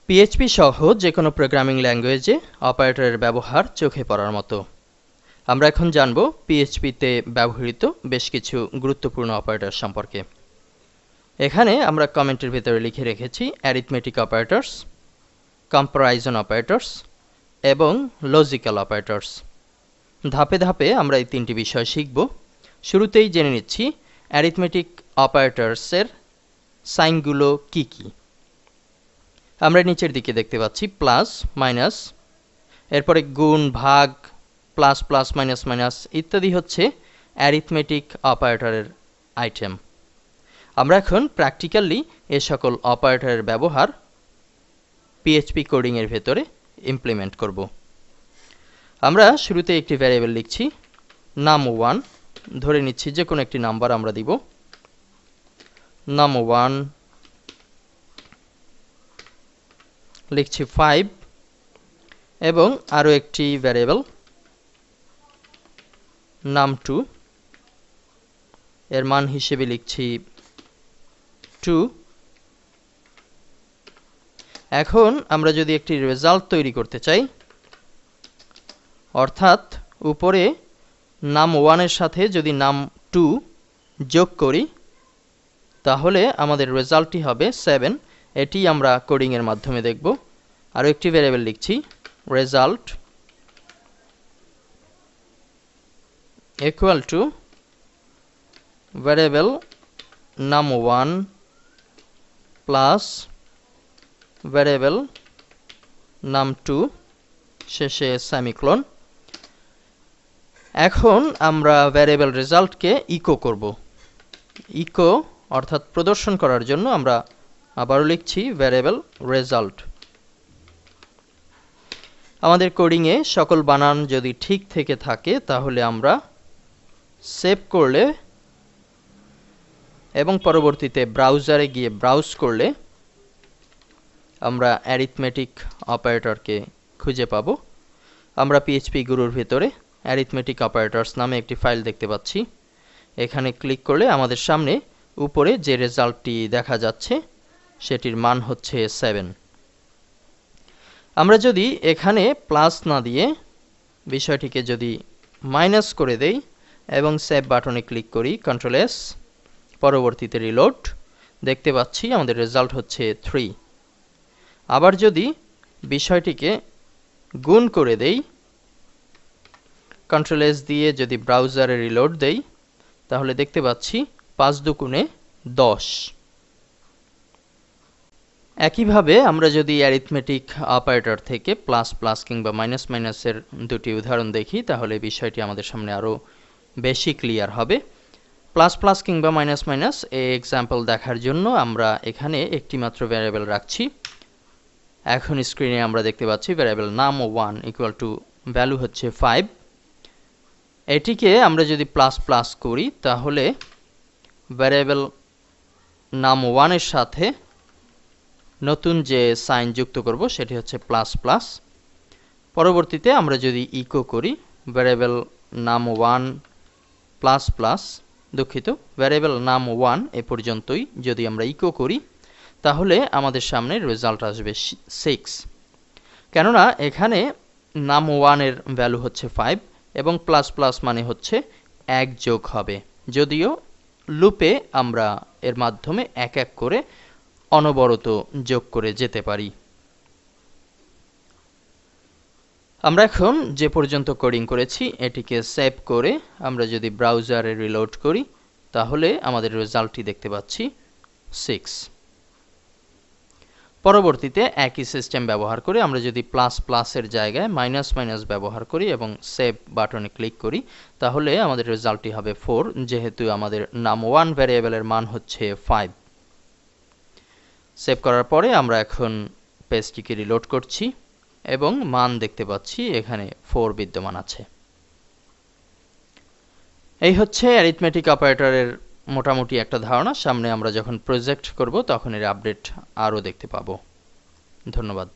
PHP সহ যে কোনো প্রোগ্রামিং ল্যাঙ্গুয়েজে অপারেটরের ব্যবহার চোখে পড়ার মতো। আমরা এখন জানব পিএইচপিতে ব্যবহৃত বেশ কিছু গুরুত্বপূর্ণ অপারেটর সম্পর্কে। এখানে আমরা কমেন্টের ভিতরে লিখে রেখেছি অ্যারিথমেটিক অপারেটরস, কম্প্যারিজন অপারেটরস এবং লজিক্যাল অপারেটরস। ধাপে ধাপে আমরা এই তিনটি বিষয় শিখব। শুরুতেই জেনে নিচ্ছি অ্যারিথমেটিক অপারেটরসের সাইনগুলো কি কি। আমরা নিচের দিকে দেখতে পাচ্ছি প্লাস, মাইনাস, এরপরে গুণ, ভাগ, প্লাস প্লাস, মাইনাস মাইনাস ইত্যাদি হচ্ছে অ্যারিথমেটিক অপারেটরের আইটেম। আমরা এখন প্র্যাকটিক্যালি এ সকল অপারেটরের ব্যবহার পিএইচপি কোডিংয়ের ভেতরে ইমপ্লিমেন্ট করব। আমরা শুরুতে একটি ভ্যারিয়েবল লিখছি num1, ধরে নিচ্ছি যে কোনো একটি নাম্বার আমরা দিব। num1 লিখছি 5 এবং আরও একটি ভ্যারিয়েবল num2, এর মান হিসেবে লিখছি 2। এখন আমরা যদি একটি রেজাল্ট তৈরি করতে চাই, অর্থাৎ উপরে num1 এর সাথে যদি num2 যোগ করি তাহলে আমাদের রেজাল্টটি হবে 7। এটি আমরা কোডিংয়ের মাধ্যমে দেখব। আরও একটি ভ্যারিয়েবল লিখছি result equal to variable num1 plus variable num2 শেষে সেমিকোলন। এখন আমরা ভ্যারিয়েবল রেজাল্টকে ইকো করব। ইকো অর্থাৎ প্রদর্শন করার জন্য আমরা আবারও লিখছি ভ্যারিয়েবল রেজাল্ট। আমাদের কোডিংয়ে সকল বানান যদি ঠিক থেকে থাকে তাহলে আমরা সেভ করলে এবং পরবর্তীতে ব্রাউজারে গিয়ে ব্রাউজ করলে আমরা অ্যারিথমেটিক অপারেটরকে খুঁজে পাব। আমরা পিএইচপি গুরুর ভিতরে অ্যারিথমেটিক অপারেটরস নামে একটি ফাইল দেখতে পাচ্ছি। এখানে ক্লিক করলে আমাদের সামনে উপরে যে রেজাল্টটি দেখা যাচ্ছে সেটির মান হচ্ছে 7। আমরা যদি এখানে প্লাস না দিয়ে বিষয়টিকে যদি মাইনাস করে দেই এবং সেভ বাটনে ক্লিক করি Ctrl+S, পরবর্তীতে রিলোড, দেখতে পাচ্ছি আমাদের রেজাল্ট হচ্ছে 3। আবার যদি বিষয়টিকে গুণ করে দেই, Ctrl+S দিয়ে যদি ব্রাউজারে রিলোড দেই তাহলে দেখতে পাচ্ছি 5 দুগুণে 10। একইভাবে আমরা যদি অ্যারিথমেটিক অপারেটর থেকে প্লাস প্লাস কিংবা মাইনাস মাইনাসের দুটি উদাহরণ দেখি তাহলে বিষয়টি আমাদের সামনে আরও বেশি ক্লিয়ার হবে। প্লাস প্লাস কিংবা মাইনাস মাইনাস এই এক্সাম্পল দেখার জন্য আমরা এখানে একটি মাত্র ভ্যারিয়েবল রাখছি। এখন স্ক্রিনে আমরা দেখতে পাচ্ছি variable num1 equal to value হচ্ছে 5। এটিকে আমরা যদি প্লাস প্লাস করি তাহলে ভ্যারিয়েবল num1 এর সাথে নতুন যে সাইন যুক্ত করব সেটি হচ্ছে প্লাস প্লাস। পরবর্তীতে আমরা যদি ইকো করি ভ্যারিয়েবল num1 প্লাস প্লাস, দুঃখিত, ভ্যারিয়েবল num1 এ পর্যন্তই যদি আমরা ইকো করি তাহলে আমাদের সামনে রেজাল্ট আসবে 6। কেননা এখানে num1 এর ভ্যালু হচ্ছে 5 এবং প্লাস প্লাস মানে হচ্ছে 1 যোগ হবে, যদিও লুপে আমরা এর মাধ্যমে এক এক করে অনবরত যোগ করে যেতে পারি। আমরা এখন যে পর্যন্ত কোডিং করেছি এটিকে সেভ করে আমরা যদি ব্রাউজারে রিলোড করি তাহলে আমাদের রেজাল্টটি দেখতে পাচ্ছি 6। পরবর্তীতে একই সিস্টেম ব্যবহার করে আমরা যদি প্লাস প্লাসের জায়গায় মাইনাস মাইনাস ব্যবহার করি এবং সেভ বাটনে ক্লিক করি তাহলে আমাদের রেজাল্টটি হবে 4, যেহেতু আমাদের num1 ভ্যারিয়েবলের মান হচ্ছে 5। সেভ করার পরে আমরা এখন পেজটিকে রিলোড করছি এবং মান দেখতে পাচ্ছি এখানে 4 বিদ্যমান আছে। এই হচ্ছে অ্যারিথমেটিক অপারেটরের মোটামুটি একটা ধারণা। সামনে আমরা যখন প্রজেক্ট করব তখন এর আপডেট আরও দেখতে পাবো। ধন্যবাদ।